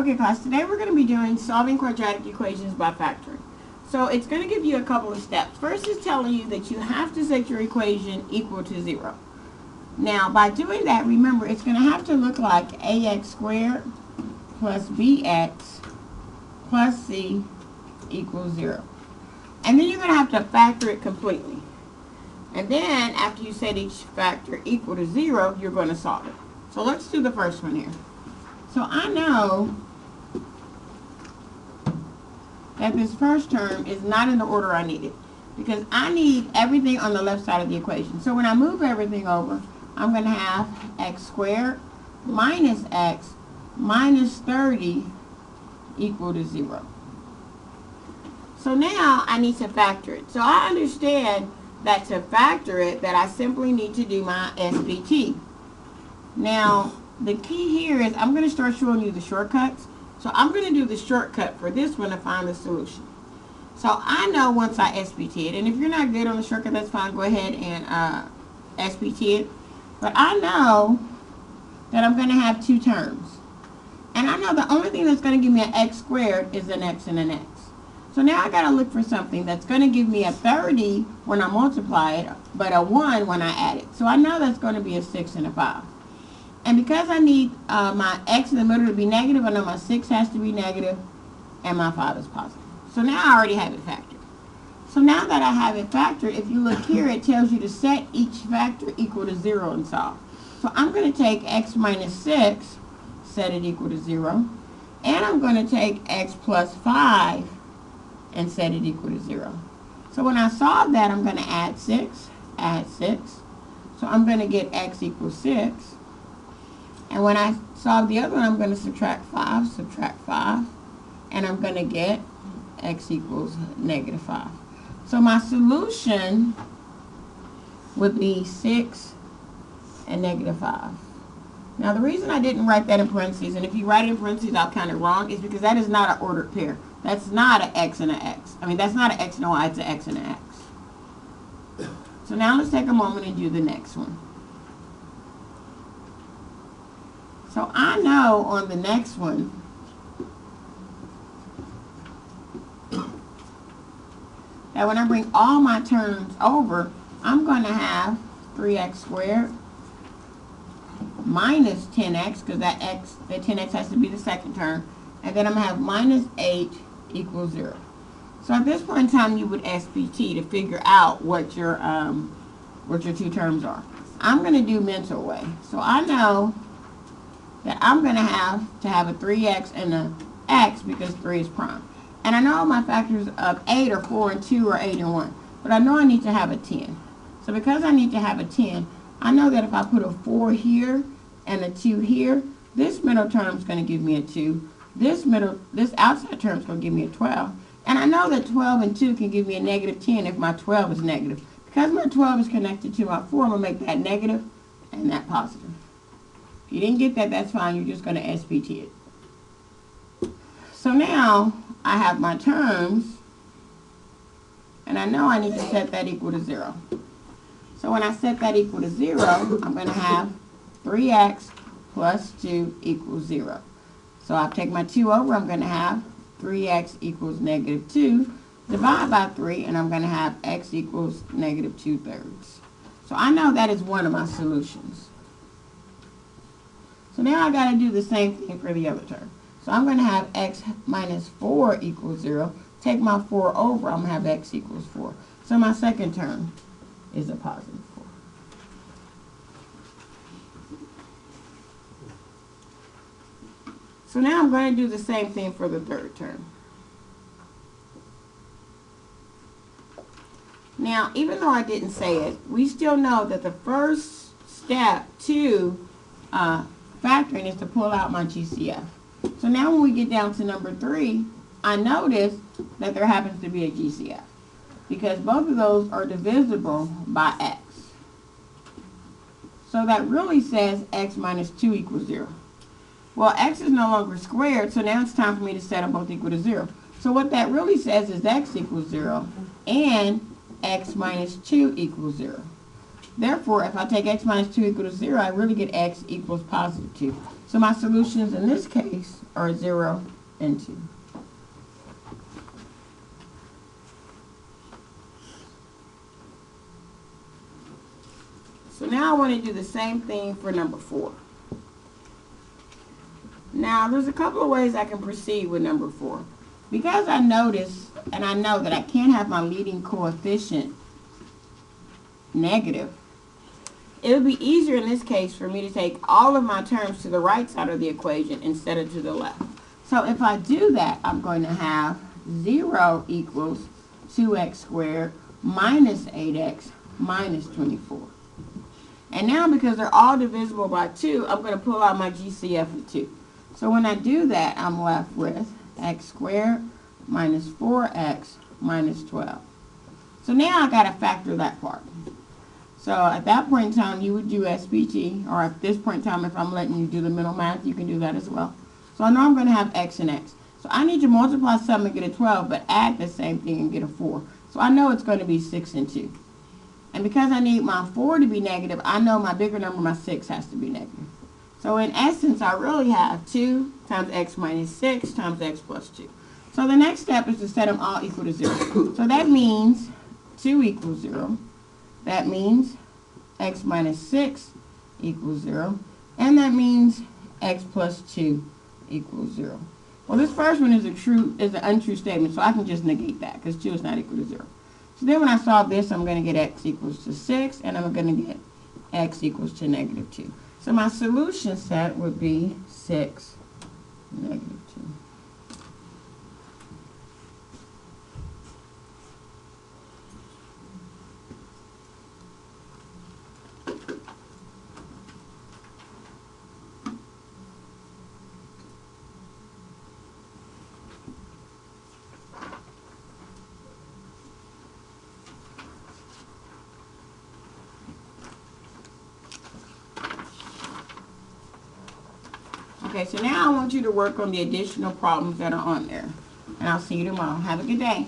Okay class, today we're going to be doing solving quadratic equations by factoring. So it's going to give you a couple of steps. First is telling you that you have to set your equation equal to 0. Now by doing that, remember it's going to have to look like ax squared plus bx plus c equals 0. And then you're going to have to factor it completely. And then after you set each factor equal to 0, you're going to solve it. So let's do the first one here. So I know that this first term is not in the order I need it, because I need everything on the left side of the equation. So when I move everything over, I'm going to have x squared minus x minus 30 equal to 0. So now I need to factor it. So I understand that to factor it, that I simply need to do my SPT. Now the key here is I'm going to start showing you the shortcuts. So I'm going to do the shortcut for this one to find the solution. So I know once I SPT it, and if you're not good on the shortcut, that's fine. Go ahead and SPT it. But I know that I'm going to have two terms. And I know the only thing that's going to give me an x squared is an x and an x. So now I got to look for something that's going to give me a 30 when I multiply it, but a 1 when I add it. So I know that's going to be a 6 and a 5. And because I need my x in the middle to be negative, I know my 6 has to be negative and my 5 is positive. So now I already have it factored. So now that I have it factored, if you look here, it tells you to set each factor equal to 0 and solve. So I'm going to take x minus 6, set it equal to 0. And I'm going to take x plus 5 and set it equal to 0. So when I solve that, I'm going to add 6. So I'm going to get x equals 6. And when I solve the other one, I'm going to subtract 5, and I'm going to get x equals negative 5. So my solution would be 6 and negative 5. Now the reason I didn't write that in parentheses, and if you write it in parentheses, I'll count it wrong, is because that is not an ordered pair. That's not an x and an x. I mean, that's not an x and a y, it's an x and an x. So now let's take a moment and do the next one. So I know on the next one that when I bring all my terms over, I'm going to have 3x squared minus 10x, because that 10x has to be the second term, and then I'm going to have minus 8 equals 0. So at this point in time, you would SPT to figure out what your two terms are. I'm going to do mental way. So I know that I'm going to have a 3x and an x because 3 is prime. And I know my factors of 8 are 4 and 2 or 8 and 1. But I know I need to have a 10. So because I need to have a 10, I know that if I put a 4 here and a 2 here, this middle term is going to give me a 2. This outside term is going to give me a 12. And I know that 12 and 2 can give me a negative 10 if my 12 is negative. Because my 12 is connected to my 4, I'm going to make that negative and that positive. If you didn't get that, that's fine. You're just going to SPT it. So now I have my terms, and I know I need to set that equal to 0. So when I set that equal to 0, I'm going to have 3x plus 2 equals 0. So I'll take my 2 over. I'm going to have 3x equals negative 2. Divide by 3, and I'm going to have x equals negative 2/3. So I know that is one of my solutions. So now I got to do the same thing for the other term. So I'm going to have x minus 4 equals 0. Take my 4 over, I'm going to have x equals 4. So my second term is a positive 4. So now I'm going to do the same thing for the third term. Now, even though I didn't say it, we still know that the first step to factoring is to pull out my GCF. So now when we get down to number 3, I notice that there happens to be a GCF because both of those are divisible by x. So that really says x minus 2 equals 0. Well, x is no longer squared, so now it's time for me to set them both equal to 0. So what that really says is x equals 0 and x minus 2 equals 0. Therefore, if I take x minus 2 equal to 0, I really get x equals positive 2. So my solutions in this case are 0 and 2. So now I want to do the same thing for number 4. Now, there's a couple of ways I can proceed with number 4. Because I notice, and I know that I can't have my leading coefficient negative, it would be easier in this case for me to take all of my terms to the right side of the equation instead of to the left. So if I do that, I'm going to have 0 equals 2x squared minus 8x minus 24. And now because they're all divisible by 2, I'm going to pull out my GCF of 2. So when I do that, I'm left with x squared minus 4x minus 12. So now I got to factor that part. So at that point in time, you would do SPG, or at this point in time, if I'm letting you do the mental math, you can do that as well. So I know I'm going to have x and x. So I need to multiply something and get a 12, but add the same thing and get a 4. So I know it's going to be 6 and 2. And because I need my 4 to be negative, I know my bigger number, my 6, has to be negative. So in essence, I really have 2 times x minus 6 times x plus 2. So the next step is to set them all equal to 0. So that means 2 equals 0. That means x minus 6 equals 0. And that means x plus 2 equals 0. Well, this first one is an untrue statement, so I can just negate that because 2 is not equal to 0. So then when I solve this, I'm going to get x equals to 6, and I'm going to get x equals to negative 2. So my solution set would be 6, negative 2. Okay, so now I want you to work on the additional problems that are on there. And I'll see you tomorrow. Have a good day.